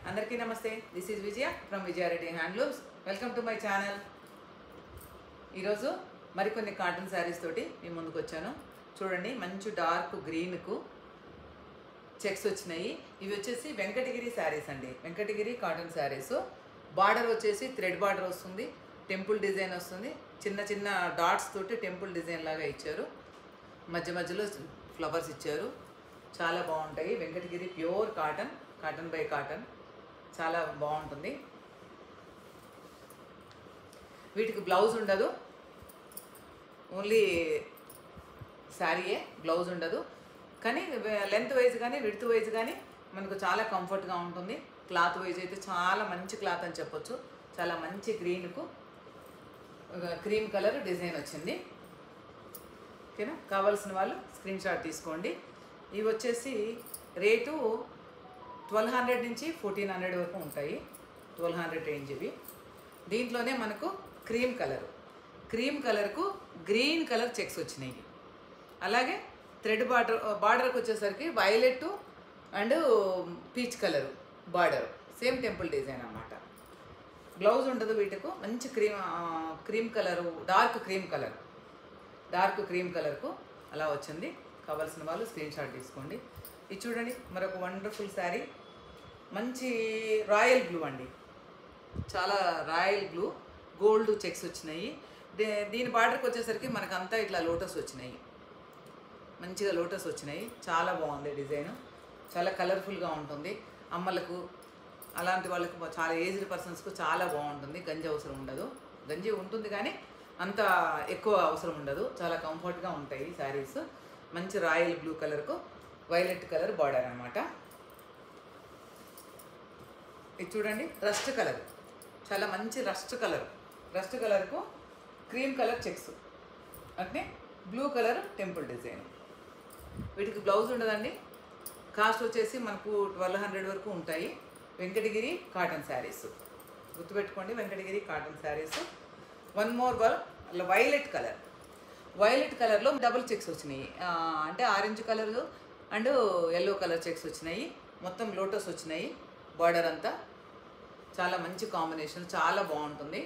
అందరికీ నమస్తే. This is Vijaya from Vijaya Reddy handlooms. Welcome to my channel. ఈరోజు మరికొన్ని కాటన్ శారీస్ తోటి మీ ముందుకు వచ్చాను. చూడండి, మంచి డార్క్ గ్రీన్కు చెక్స్ వచ్చినాయి. ఇవి వచ్చేసి వెంకటగిరి శారీస్ అండి. వెంకటగిరి కాటన్ శారీస్. బార్డర్ వచ్చేసి థ్రెడ్ బార్డర్ వస్తుంది, టెంపుల్ డిజైన్ వస్తుంది. చిన్న చిన్న డాట్స్ తోటి టెంపుల్ డిజైన్ లాగా ఇచ్చారు. మధ్య మధ్యలో ఫ్లవర్స్ ఇచ్చారు. చాలా బాగుంటాయి. Venkatagiri pure cotton, cotton by cotton, చాలా బాగుంటుంది. వీటికి బ్లౌజ్ ఉండదు, ఓన్లీ శారీయే, బ్లౌజ్ ఉండదు. కానీ లెంత్ వైజ్ కానీ విడ్త్ వైజ్ కానీ మనకు చాలా కంఫర్ట్గా ఉంటుంది. క్లాత్ వైజ్ అయితే చాలా మంచి క్లాత్ అని చెప్పొచ్చు. చాలా మంచి గ్రీన్కు క్రీమ్ కలర్ డిజైన్ వచ్చింది. ఓకేనా? కావాల్సిన వాళ్ళు స్క్రీన్ షాట్ తీసుకోండి. ఇవి వచ్చేసి రేటు 1200 నుంచి 1400 వరకు ఉంటాయి. 1200 రేంజ్ ఇవి. దీంట్లోనే మనకు క్రీమ్ కలర్కు గ్రీన్ కలర్ చెక్స్ వచ్చినాయి. అలాగే థ్రెడ్ బార్డర్కి వచ్చేసరికి violet and peach colour border, same temple design అన్నమాట. బ్లౌజ్ ఉండదు వీటికు. మంచి క్రీమ్ కలరు, డార్క్ క్రీమ్ కలర్కు అలా వచ్చింది. కావాల్సిన వాళ్ళు స్క్రీన్ షాట్ తీసుకోండి. ఇది చూడండి, మరొక వండర్ఫుల్ శారీ. మంచి రాయల్ బ్లూ అండి, చాలా రాయల్ బ్లూ, గోల్డ్ చెక్స్ వచ్చినాయి. దీని బార్డర్కి వచ్చేసరికి మనకంతా ఇట్లా లోటస్ వచ్చినాయి, మంచిగా లోటస్ వచ్చినాయి. చాలా బాగుంది డిజైన్, చాలా కలర్ఫుల్గా ఉంటుంది. అమ్మలకు అలాంటి వాళ్ళకు, చాలా ఏజ్డ్ పర్సన్స్కు చాలా బాగుంటుంది. గంజి అవసరం ఉండదు. గంజి ఉంటుంది కానీ అంత ఎక్కువ అవసరం ఉండదు. చాలా కంఫర్ట్గా ఉంటాయి శారీస్. మంచి రాయల్ బ్లూ కలర్కు వైలెట్ కలర్ బార్డర్ అన్నమాట. ఇది చూడండి, రస్ట్ కలర్, చాలా మంచి రస్ట్ కలర్కు క్రీమ్ కలర్ చెక్స్, అంటే బ్లూ కలర్ టెంపుల్ డిజైన్. వీటికి బ్లౌజ్ ఉండదండి. కాస్ట్ వచ్చేసి మనకు 1200 వరకు ఉంటాయి. వెంకటగిరి కాటన్ శారీస్ గుర్తుపెట్టుకోండి, Venkatagiri cotton saris. One more violet కలర్లో డబుల్ చెక్స్ వచ్చినాయి. అంటే orange colour and yellow colour checks వచ్చినాయి. మొత్తం లోటస్ వచ్చినాయి. బార్డర్ అంతా చాలా మంచి కాంబినేషన్, చాలా బాగుంటుంది.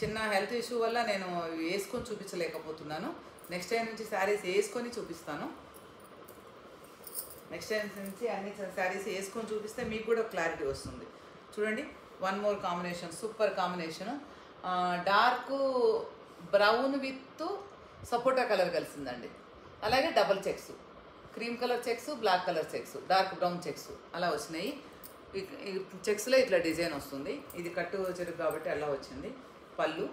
చిన్న హెల్త్ ఇష్యూ వల్ల నేను వేసుకొని చూపించలేకపోతున్నాను. నెక్స్ట్ టైం నుంచి శారీస్ వేసుకొని చూపిస్తాను. నెక్స్ట్ టైం నుంచి అన్ని శారీస్ వేసుకొని చూపిస్తే మీకు కూడా క్లారిటీ వస్తుంది. చూడండి, one more combination, super combination. Dark brown with సపోటా కలర్ కలిసిందండి. అలాగే double checks, cream colour checks, black colour checks, dark brown checks అలా వచ్చినాయి. ఈ చెక్స్లో ఇట్లా డిజైన్ వస్తుంది. ఇది కట్టు చెరుకు కాబట్టి అలా వచ్చింది. పళ్ళు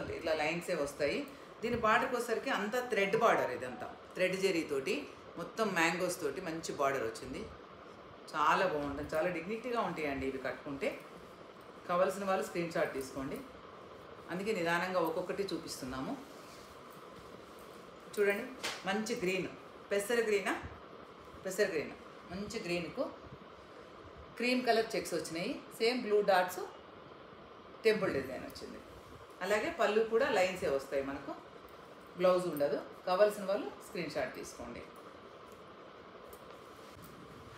అంతే ఇట్లా లైన్సే వస్తాయి. దీని బార్డర్కి వచ్చేసరికి అంతా థ్రెడ్ బార్డర్, ఇదంతా థ్రెడ్ జెరీతోటి మొత్తం మ్యాంగోస్ తోటి మంచి బార్డర్ వచ్చింది. చాలా బాగుంటుంది, చాలా డిగ్నిటీగా ఉంటాయండి ఇవి కట్టుకుంటే. కావాల్సిన వాళ్ళు స్క్రీన్ షాట్ తీసుకోండి. అందుకే నిదానంగా ఒక్కొక్కటి చూపిస్తున్నాము. చూడండి, మంచి గ్రీన్, పెసర గ్రీన్, మంచి గ్రీన్కు క్రీమ్ కలర్ చెక్స్ వచ్చినాయి. Same blue dots temple design వచ్చింది. అలాగే పళ్ళు కూడా లైన్సే వస్తాయి మనకు, బ్లౌజ్ ఉండదు. కావాల్సిన వాళ్ళు స్క్రీన్ షాట్ తీసుకోండి.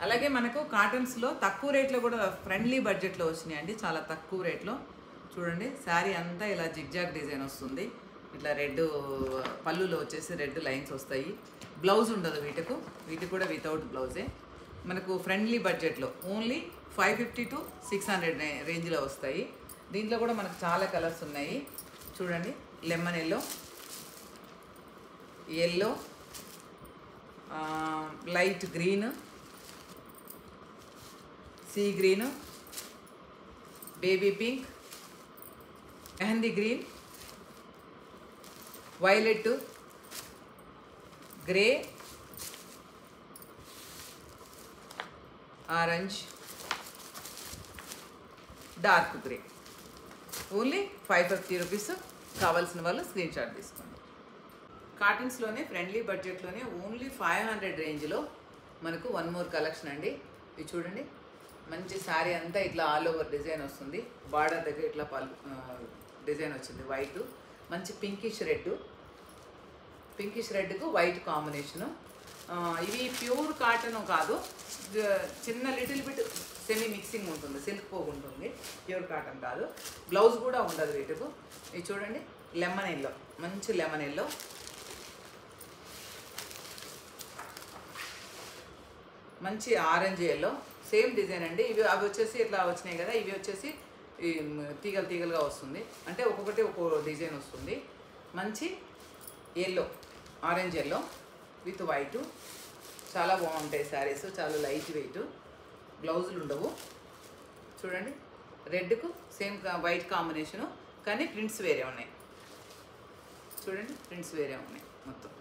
అలాగే మనకు కాటన్స్లో తక్కువ రేట్లో కూడా ఫ్రెండ్లీ బడ్జెట్లో వచ్చినాయండి, చాలా తక్కువ రేట్లో. చూడండి, శారీ అంతా ఇలా జిగ్జాగ్ డిజైన్ వస్తుంది. ఇట్లా రెడ్ పళ్ళులో వచ్చేసి రెడ్ లైన్స్ వస్తాయి. బ్లౌజ్ ఉండదు వీటికి కూడా వితౌట్ బ్లౌజే. మనకు ఫ్రెండ్లీ బడ్జెట్లో ఓన్లీ 550 to 600 రేంజ్లో వస్తాయి. దీంట్లో కూడా మనకు చాలా కలర్స్ ఉన్నాయి. చూడండి, lemon yellow, light green, sea green, baby pink, mehndi green, violet, grey, orange, dark grey. Only 550 rupees. కావాల్సిన వాళ్ళు స్క్రీన్ షాట్ తీసుకోండి. కాటన్స్లోనే ఫ్రెండ్లీ బడ్జెట్లోనే ఓన్లీ 500 రేంజ్లో మనకు వన్ మోర్ కలెక్షన్ అండి. ఇది చూడండి, మంచి శారీ అంతా ఇట్లా ఆల్ ఓవర్ డిజైన్ వస్తుంది. బార్డర్ దగ్గర ఇట్లా డిజైన్ వచ్చింది. వైట్, మంచి పింకిష్ రెడ్కు వైట్ కాంబినేషను. ఇవి ప్యూర్ కాటన్ కాదు, చిన్న లిటిల్ బిట్ సెమీ మిక్సింగ్ ఉంటుంది, సిల్క్ పోగు ఉంటుంది, ప్యూర్ కాటన్ కాదు. బ్లౌజ్ కూడా ఉండదు వీటికి. ఇది చూడండి, లెమన్ ఎల్లో, మంచి లెమన్ ఎల్లో, మంచి ఆరెంజ్ ఎల్లో, సేమ్ డిజైన్ అండి. ఇవి అవి వచ్చేసి ఇట్లా వచ్చినాయి కదా, ఇవి వచ్చేసి తీగలు తీగలుగా వస్తుంది, అంటే ఒక్కొక్కటి ఒక్కో డిజైన్ వస్తుంది. మంచి yellow, orange yellow with white, చాలా బాగుంటాయి శారీస్, చాలా లైట్ వెయిట్. బ్లౌజులు ఉండవు. చూడండి, రెడ్కు సేమ్ వైట్ కాంబినేషను, కానీ ప్రింట్స్ వేరే ఉన్నాయి. చూడండి, ప్రింట్స్ వేరే ఉన్నాయి మొత్తం.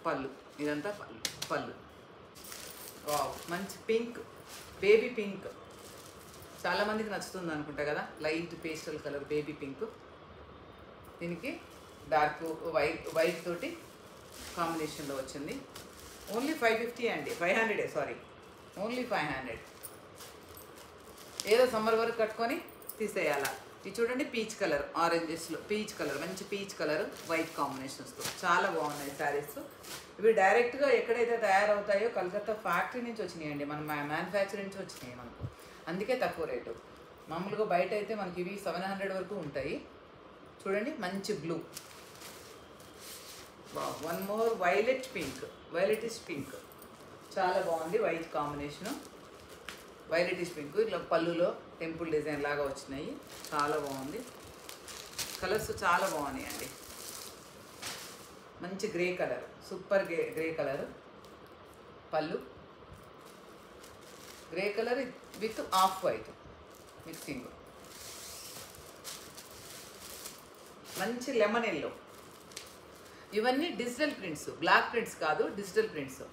పళ్ళు, ఇదంతా పళ్ళు. వావ్, మంచి పింక్, బేబీ పింక్, చాలామందికి నచ్చుతుంది అనుకుంటా కదా, light pastel colour baby pink. దీనికి డార్క్ వైట్ తోటి కాంబినేషన్లో వచ్చింది. ఓన్లీ 550 అండి, 500 సారీ, ఓన్లీ 500. ఏదో సమ్మర్ వరకు కట్టుకొని తీసేయాలా. ఇది చూడండి, పీచ్ కలర్, ఆరెంజెస్లో పీచ్ కలర్, మంచి పీచ్ కలర్ వైట్ కాంబినేషన్స్తో చాలా బాగున్నాయి శారీస్. ఇవి డైరెక్ట్గా ఎక్కడైతే తయారవుతాయో కలకత్తా ఫ్యాక్టరీ నుంచి వచ్చినాయండి, మన మ్యానుఫ్యాక్చరింగ్ నుంచి వచ్చినాయి మనకు, అందుకే తక్కువ రేటు. మామూలుగా బయట అయితే మనకి ఇవి 700 వరకు ఉంటాయి. చూడండి, మంచి blue, one more violet pink, violetish pink, చాలా బాగుంది వైట్ కాంబినేషను. వైలెటిష్ పింక్, ఇట్లా పళ్ళులో టెంపుల్ డిజైన్ లాగా వచ్చినాయి, చాలా బాగుంది. కలర్స్ చాలా బాగున్నాయి అండి. మంచి grey colour, super grey colour పళ్ళు, grey colour with off white mixing. మంచి లెమన్ ఎల్లో. ఇవన్నీ డిజిటల్ ప్రింట్స్, బ్లాక్ ప్రింట్స్ కాదు, డిజిటల్ ప్రింట్స్.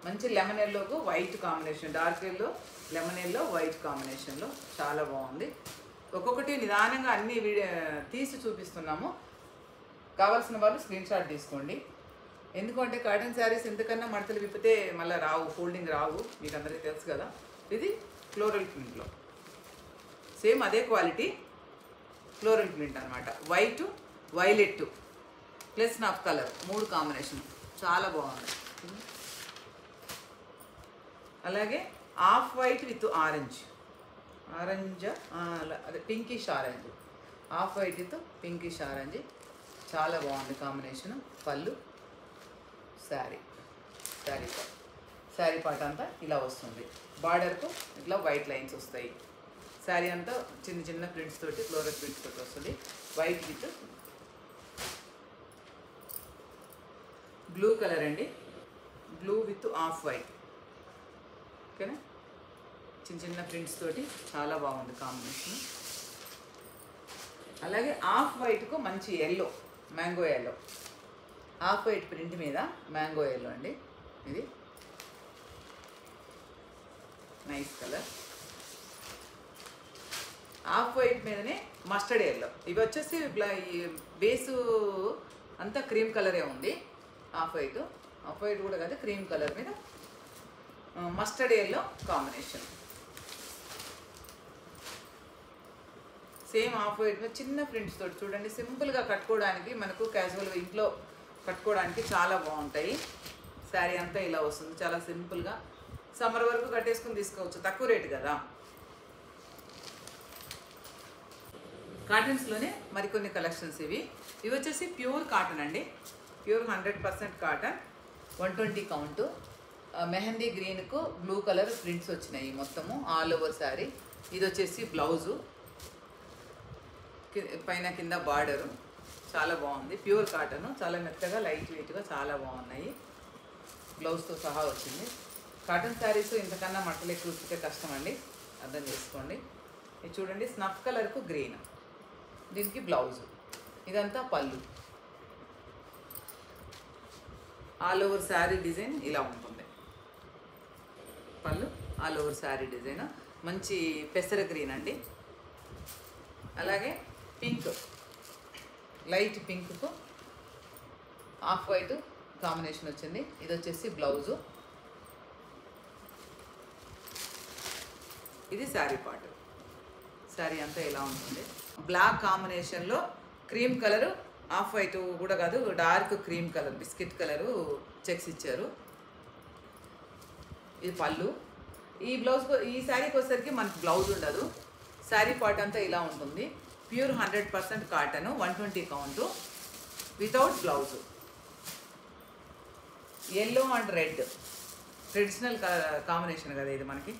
మంచి లెమన్ ఎల్లోకు white combination, dark yellow, lemon yellow, white కాంబినేషన్లో చాలా బాగుంది. ఒక్కొక్కటి నిదానంగా అన్ని తీసి చూపిస్తున్నాము. కావాల్సిన వాళ్ళు స్క్రీన్ షాట్ తీసుకోండి. ఎందుకంటే కాటన్ శారీస్ ఎంతకన్నా మడతలు విప్పితే మళ్ళీ రావు, ఫోల్డింగ్ రావు, మీకు అందరికీ తెలుసు కదా. ఇది ఫ్లోరల్ ప్రింట్లో, సేమ్ అదే క్వాలిటీ ఫ్లోరల్ ప్రింట్ అనమాట. వైట్, వైలెట్ ప్లస్ నాఫ్ కలర్, 3 కాంబినేషన్ చాలా బాగుంది. అలాగే ఆఫ్ వైట్ విత్ ఆరెంజ్, అదే pinkish orange, off white with pinkish orange, చాలా బాగుంది కాంబినేషన్. పళ్ళు, శారీ పార్ట్ అంతా ఇలా వస్తుంది. బార్డర్కు ఇట్లా వైట్ లైన్స్ వస్తాయి. శారీ అంతా చిన్న చిన్న ప్రింట్స్ తోటి, ఫ్లోరల్ ప్రింట్స్ తోటి వస్తుంది. వైట్ విత్ బ్లూ కలర్ అండి, బ్లూ విత్ ఆఫ్ వైట్, ఓకేనా. చిన్న చిన్న ప్రింట్స్ తోటి చాలా బాగుంది కాంబినేషన్. అలాగే ఆఫ్ వైట్కు మంచి yellow, mango yellow, off white print మీద మ్యాంగో ఎల్లో అండి. ఇది నైస్ కలర్. ఆఫ్ వైట్ మీదనే మస్టర్డ్ ఎల్లో. ఇవి వచ్చేసి బేసు అంతా క్రీమ్ కలరే ఉంది. ఆఫ్ వైట్ కూడా కాదు, క్రీమ్ కలర్ మీద mustard yellow combination. Same off white మీద చిన్న ప్రింట్స్ తోటి చూడండి, సింపుల్గా కట్టుకోవడానికి, మనకు క్యాజువల్గా ఇంట్లో కట్టుకోవడానికి చాలా బాగుంటాయి. శారీ అంతా ఇలా వస్తుంది, చాలా సింపుల్గా సమ్మర్ వరకు కట్టేసుకుని తీసుకోవచ్చు, తక్కువ రేటు కదా. కాటన్స్లోనే మరికొన్ని కలెక్షన్స్ ఇవి వచ్చేసి ప్యూర్ కాటన్ అండి, ప్యూర్ 100% కాటన్, 120 కౌంటు. మెహందీ గ్రీన్కు బ్లూ కలర్ ప్రింట్స్ వచ్చినాయి మొత్తము ఆల్ ఓవర్ శారీ. ఇది వచ్చేసి బ్లౌజు, పైన కింద బార్డరు, చాలా బాగుంది. ప్యూర్ కాటన్, చాలా మెత్తగా లైట్ వెయిట్గా చాలా బాగున్నాయి. బ్లౌజ్తో సహా వచ్చింది. కాటన్ శారీస్ ఇంతకన్నా మట్టలు ఎక్కువ ఉతికే కష్టం అండి, అర్థం చేసుకోండి. ఇది చూడండి, స్నఫ్ కలర్కు గ్రీన్, దీనికి బ్లౌజు, ఇదంతా పళ్ళు. ఆల్ ఓవర్ శారీ డిజైన్ ఇలా ఉంటుంది. పళ్ళు ఆల్ ఓవర్ శారీ డిజైన్, మంచి పెసర గ్రీన్ అండి. అలాగే పింక్, లైట్ పింక్కు ఆఫ్ వైట్ కాంబినేషన్ వచ్చింది. ఇది వచ్చేసి బ్లౌజు, ఇది శారీ పార్ట్. శారీ అంతా ఇలా ఉంటుంది. బ్లాక్ కాంబినేషన్లో క్రీమ్ కలరు ఆఫ్ వైట్ కూడా కాదు, dark cream colour, biscuit colour checks ఇచ్చారు. ఇది పళ్ళు. ఈ బ్లౌజ్ ఈ శారీకి వచ్చేసరికి మనకి బ్లౌజ్ ఉండదు. శారీ పార్ట్ అంతా ఇలా ఉంటుంది. Pure 100% cotton, 120 count, without blouse. Yellow and red traditional combination కదా ఇది మనకి.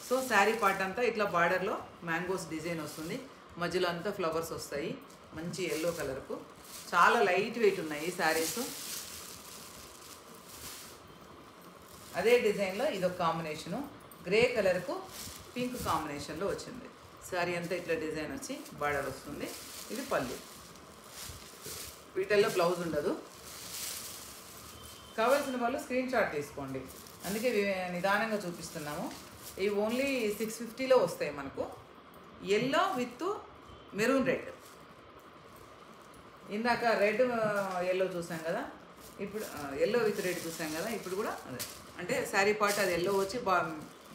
సో శారీ పార్ట్ అంతా ఇట్లా బార్డర్లో మ్యాంగోస్ డిజైన్ వస్తుంది, మధ్యలో అంతా ఫ్లవర్స్ వస్తాయి. మంచి ఎల్లో కలర్కు చాలా లైట్ వెయిట్ ఉన్నాయి శారీస్. అదే డిజైన్లో ఇదొక కాంబినేషను, గ్రే కలర్కు పింక్ కాంబినేషన్లో వచ్చింది. శారీ అంతా ఇట్లా డిజైన్ వచ్చి బార్డర్ వస్తుంది. ఇది పళ్ళు. వీటిల్లో బ్లౌజ్ ఉండదు. కావాల్సిన వాళ్ళు స్క్రీన్ షాట్ తీసుకోండి, అందుకే నిదానంగా చూపిస్తున్నాము. ఇవి ఓన్లీ 650లో వస్తాయి మనకు. Yellow with maroon red. ఇందాక రెడ్ ఎల్లో చూసాం కదా, ఇప్పుడు ఎల్లో విత్ రెడ్ చూసాం కదా, ఇప్పుడు కూడా అదే అంటే శారీ పార్ట్ అది ఎల్లో వచ్చి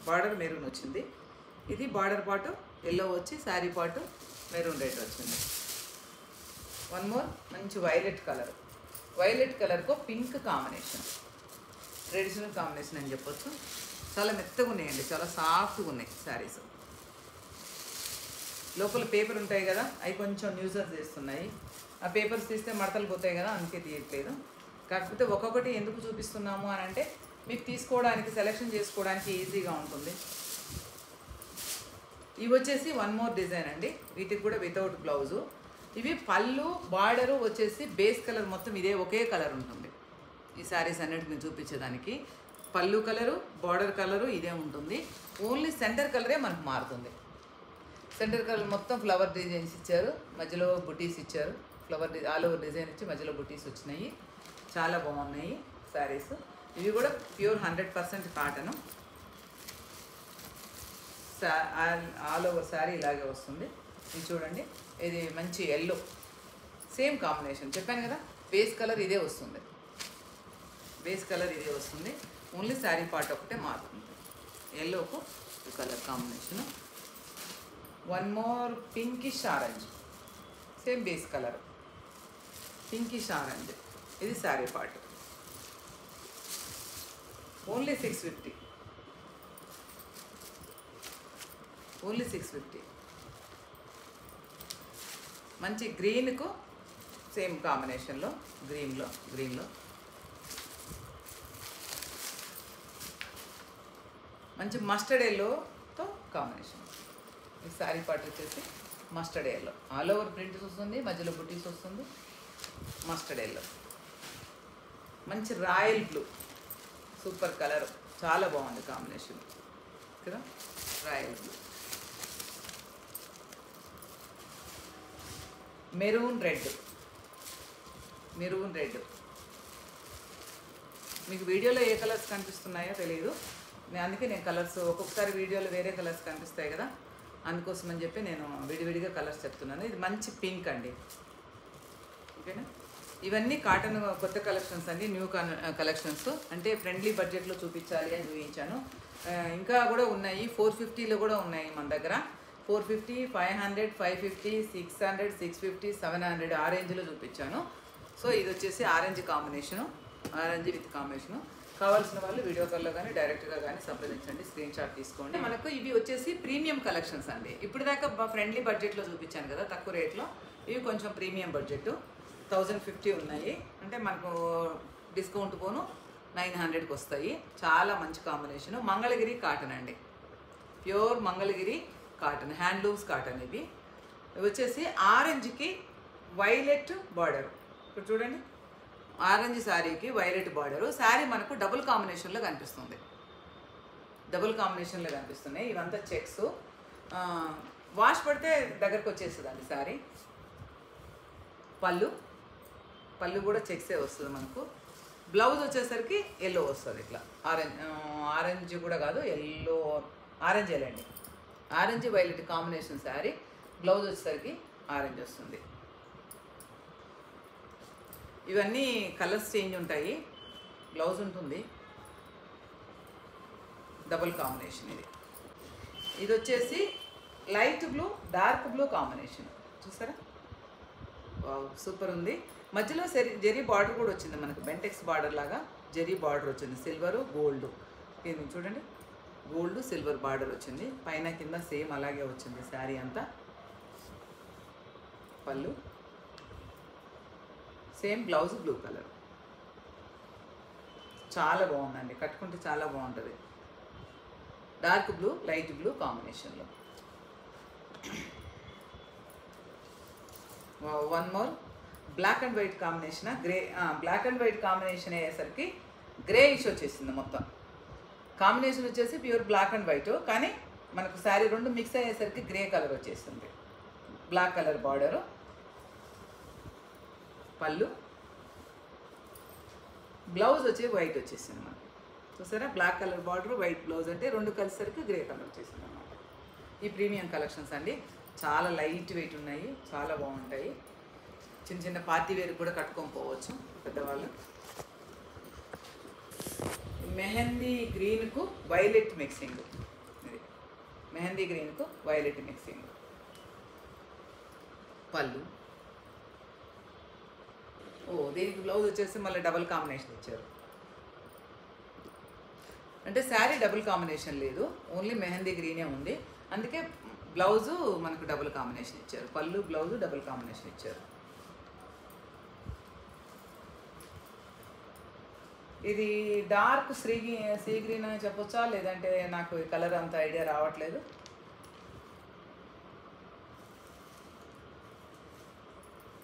బార్డర్ మెరూన్ వచ్చింది. ఇది బార్డర్ పార్ట్ ఎల్లో వచ్చి శారీ పార్ట్ మెరూన్ రెడ్ వచ్చింది. వన్ మోర్ మంచి వైలెట్ కలర్, వైలెట్ కలర్కు పింక్ కాంబినేషన్, ట్రెడిషనల్ కాంబినేషన్ అని చెప్పొచ్చు. చాలా మెత్తగా ఉన్నాయండి, చాలా సాఫ్ట్గా ఉన్నాయి శారీస్. లోపల పేపర్ ఉంటాయి కదా, అవి కొంచెం న్యూజర్స్ చేస్తున్నాయి. ఆ పేపర్స్ తీస్తే మడతలు పోతాయి కదా, అందుకే తీయట్లేదు. కాకపోతే ఒక్కొక్కటి ఎందుకు చూపిస్తున్నాము అని అంటే మీకు తీసుకోవడానికి, సెలెక్షన్ చేసుకోవడానికి ఈజీగా ఉంటుంది. ఇవి వచ్చేసి వన్ మోర్ డిజైన్ అండి, వీటికి కూడా వితౌట్ బ్లౌజు. ఇవి పళ్ళు, బార్డరు వచ్చేసి బేస్ కలర్ మొత్తం ఇదే ఒకే కలర్ ఉంటుంది. ఈ శారీస్ అన్నిటిని చూపించేదానికి పళ్ళు కలరు, బార్డర్ కలరు ఇదే ఉంటుంది. ఓన్లీ సెంటర్ కలరే మనకు మారుతుంది. సెంటర్ కలర్ మొత్తం ఫ్లవర్ డిజైన్స్ ఇచ్చారు, మధ్యలో బుటీస్ ఇచ్చారు. ఫ్లవర్ ఆల్ ఓవర్ డిజైన్ ఇచ్చి మధ్యలో బుటీస్ వచ్చినాయి. చాలా బాగున్నాయి శారీస్. ఇవి కూడా pure 100% cotton. All over sari ఇలాగే వస్తుంది. ఇది చూడండి, ఇది మంచి ఎల్లో, సేమ్ కాంబినేషన్ చెప్పాను కదా, బేస్ కలర్ ఇదే వస్తుంది. బేస్ కలర్ ఇదే వస్తుంది, ఓన్లీ శారీ పార్ట్ ఒకటే మారుతుంది. ఎల్లోకు colour combination. One more pinkish orange, same base colour pinkish orange. ఇది శారీ పార్ట్. Only 650, only 650. మంచి గ్రీన్కు సేమ్ కాంబినేషన్లో గ్రీన్లో మంచి మస్టర్డ్ ఎల్లోతో కాంబినేషన్. ఈ శారీ పార్ట్ వచ్చేసి mustard yellow, all over prints వస్తుంది, మధ్యలో బుటీస్ వస్తుంది. మస్టర్డ్ ఎల్లో, మంచి రాయల్ బ్లూ, సూపర్ కలర్, చాలా బాగుంది కాంబినేషన్ కదా. Royal blue, maroon red, maroon red. మీకు వీడియోలో ఏ కలర్స్ కనిపిస్తున్నాయో తెలియదు, అందుకే నేను కలర్స్ ఒక్కొక్కసారి వీడియోలో వేరే కలర్స్ కనిపిస్తాయి కదా, అందుకోసం అని చెప్పి నేను విడివిడిగా కలర్స్ చెప్తున్నాను. ఇది మంచి పింక్ అండి, ఓకేనా. ఇవన్నీ కాటన్ కొత్త కలెక్షన్స్ అండి, న్యూ కలెక్షన్స్. అంటే ఫ్రెండ్లీ బడ్జెట్లో చూపించాలి అని చూపించాను. ఇంకా కూడా ఉన్నాయి, 450లో కూడా ఉన్నాయి మన దగ్గర. 450, 500, 550, 600, 650, 700 ఆ రేంజ్లో చూపించాను. సో ఇది వచ్చేసి orange combination, orange with combination. కావాల్సిన వాళ్ళు వీడియో కాల్లో కానీ డైరెక్ట్గా కానీ సంప్రదించండి, స్క్రీన్ షాట్ తీసుకోండి. మనకు ఇవి వచ్చేసి ప్రీమియం కలెక్షన్స్ అండి. ఇప్పుడు దాకా ఫ్రెండ్లీ బడ్జెట్లో చూపించాను కదా, తక్కువ రేట్లో. ఇవి కొంచెం ప్రీమియం బడ్జెట్, 1050 ఉన్నాయి. అంటే మనకు డిస్కౌంట్ పోను 900కి వస్తాయి. చాలా మంచి కాంబినేషను. మంగళగిరి కాటన్ అండి, pure Mangalagiri cotton, handlooms cotton. ఇవి వచ్చేసి ఆరెంజ్కి వైలెట్ బార్డర్. ఇప్పుడు చూడండి, ఆరెంజ్ శారీకి వైలెట్ బార్డరు. శారీ మనకు డబుల్ కాంబినేషన్లో కనిపిస్తుంది, డబుల్ కాంబినేషన్లో కనిపిస్తున్నాయి. ఇవంతా చెక్స్, వాష్ పడితే దగ్గరకు వచ్చేస్తుందండి శారీ. పళ్ళు కూడా చెక్సే వస్తుంది మనకు. బ్లౌజ్ వచ్చేసరికి ఎల్లో వస్తుంది, ఇట్లా ఆరెంజ్ కూడా కాదు, ఎల్లో, ఆరెంజ్ ఎల్లండి, orange violet combination sari. Blouse వచ్చేసరికి ఆరెంజ్ వస్తుంది. ఇవన్నీ కలర్స్ చేంజ్ ఉంటాయి, బ్లౌజ్ ఉంటుంది. డబుల్ కాంబినేషన్ ఇది. ఇది వచ్చేసి light blue, dark blue combination, చూసారా. వావ్ సూపర్ ఉంది. మధ్యలో జెరీ బార్డర్ కూడా వచ్చింది మనకు, బెంటెక్స్ బార్డర్ లాగా జెరీ బార్డర్ వచ్చింది, సిల్వరు గోల్డ్. ఇది చూడండి, గోల్డ్ సిల్వర్ బార్డర్ వచ్చింది, పైన కింద సేమ్ అలాగే వచ్చింది శారీ అంతా. పళ్ళు సేమ్, బ్లౌజ్ బ్లూ కలర్. చాలా బాగుందండి, కట్టుకుంటే చాలా బాగుంటుంది. డార్క్ బ్లూ లైట్ బ్లూ కాంబినేషన్లో. One more black and white combination, grey. Black and white combination అయ్యేసరికి గ్రే ఇష్ వచ్చేసింది మొత్తం. కాంబినేషన్ వచ్చేసి ప్యూర్ బ్లాక్ అండ్ వైట్, కానీ మనకు శారీ రెండు మిక్స్ అయ్యేసరికి గ్రే కలర్ వచ్చేసింది. బ్లాక్ కలర్ బార్డరు, పళ్ళు, బ్లౌజ్ వచ్చి వైట్ వచ్చేసింది మనకి. చూసారా, black colour border white blouse, అంటే రెండు కలిసరికి గ్రే కలర్ వచ్చేసింది అన్నమాట. ఈ ప్రీమియం కలెక్షన్స్ అండి, చాలా లైట్ వెయిట్ ఉన్నాయి, చాలా బాగుంటాయి. చిన్న చిన్న పార్టీ వేర్ కూడా కట్టుకొని పోవచ్చు పెద్దవాళ్ళు. మెహందీ గ్రీన్కు వైలెట్ మిక్సింగ్, ఇది మెహందీ గ్రీన్కు వైలెట్ మిక్సింగ్. పళ్ళు, దీనికి బ్లౌజ్ వచ్చేసి మళ్ళీ డబుల్ కాంబినేషన్ ఇచ్చారు. అంటే శారీ డబుల్ కాంబినేషన్ లేదు, ఓన్లీ మెహందీ గ్రీనే ఉంది, అందుకే బ్లౌజు మనకు డబుల్ కాంబినేషన్ ఇచ్చారు. పళ్ళు బ్లౌజు డబుల్ కాంబినేషన్ ఇచ్చారు. ఇది డార్క్ సీ గ్రీన్ అని చెప్పొచ్చా, లేదంటే నాకు ఈ కలర్ అంత ఐడియా రావట్లేదు.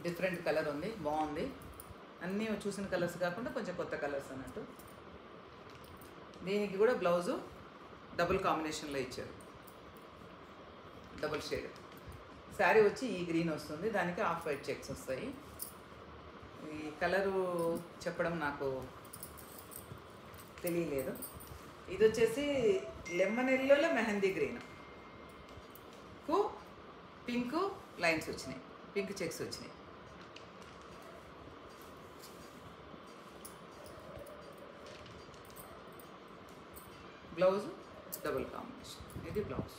డిఫరెంట్ కలర్ ఉంది, బాగుంది. అన్నీ చూసిన కలర్స్ కాకుండా కొంచెం కొత్త కలర్స్ అన్నట్టు. దీనికి కూడా బ్లౌజు డబుల్ కాంబినేషన్లో ఇచ్చారు, డబుల్ షేడ్. శారీ వచ్చి ఈ గ్రీన్ వస్తుంది, దానికి ఆఫ్ వైట్ చెక్స్ వస్తాయి. ఈ కలరు చెప్పడం నాకు తెలియలేదు. ఇది వచ్చేసి లెమన్ ఎల్లోలో మెహందీ గ్రీన్ కు పింక్ లైన్స్ వచ్చినాయి, పింక్ చెక్స్ వచ్చినాయి. బ్లౌజ్ డబుల్ కాంబినేషన్, ఇది బ్లౌజ్.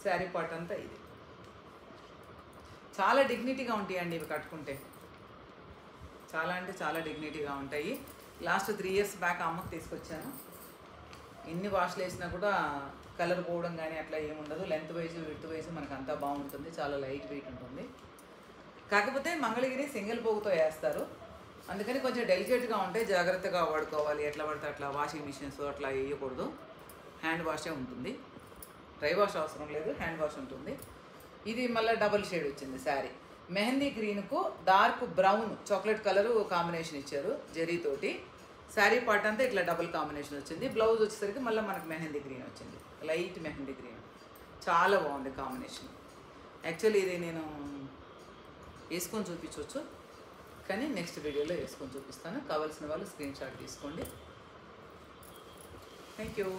శారీ పార్ట్ అంతా ఇది. చాలా డిగ్నిటీగా ఉంటాయండి ఇవి కట్టుకుంటే, చాలా అంటే చాలా డిగ్నిటీగా ఉంటాయి. లాస్ట్ 3 years బ్యాక్ అమ్మకు తీసుకొచ్చాను. ఎన్ని వాష్లు వేసినా కూడా కలర్ పోవడం కానీ అట్లా ఏముండదు. లెంత్ వైజ్ విడ్త్ వైజ్ మనకు అంతా బాగుంటుంది, చాలా లైట్ వెయిట్ ఉంటుంది. కాకపోతే మంగళగిరి సింగిల్ పోగుతో వేస్తారు, అందుకని కొంచెం డెలికేట్గా ఉంటే జాగ్రత్తగా వాడుకోవాలి. ఎట్లా పడితే అట్లా వాషింగ్ మిషన్స్ అట్లా వేయకూడదు, హ్యాండ్ వాషే ఉంటుంది. డ్రై వాష్ అవసరం లేదు, హ్యాండ్ వాష్ ఉంటుంది. ఇది మళ్ళీ డబుల్ షేడ్ వచ్చింది శారీ. మెహందీ గ్రీన్కు dark brown chocolate colour combination ఇచ్చారు జరీతోటి. శారీ పార్ట్ అంతా ఇట్లా డబుల్ కాంబినేషన్ వచ్చింది. బ్లౌజ్ వచ్చేసరికి మళ్ళీ మనకు మెహందీ గ్రీన్ వచ్చింది, లైట్ మెహందీ గ్రీన్. చాలా బాగుంది కాంబినేషన్. యాక్చువల్లీ ఇది నేను వేసుకొని చూపించవచ్చు, కానీ నెక్స్ట్ వీడియోలో వేసుకొని చూపిస్తాను. కావాల్సిన వాళ్ళు స్క్రీన్ షాట్ తీసుకోండి. Thank you.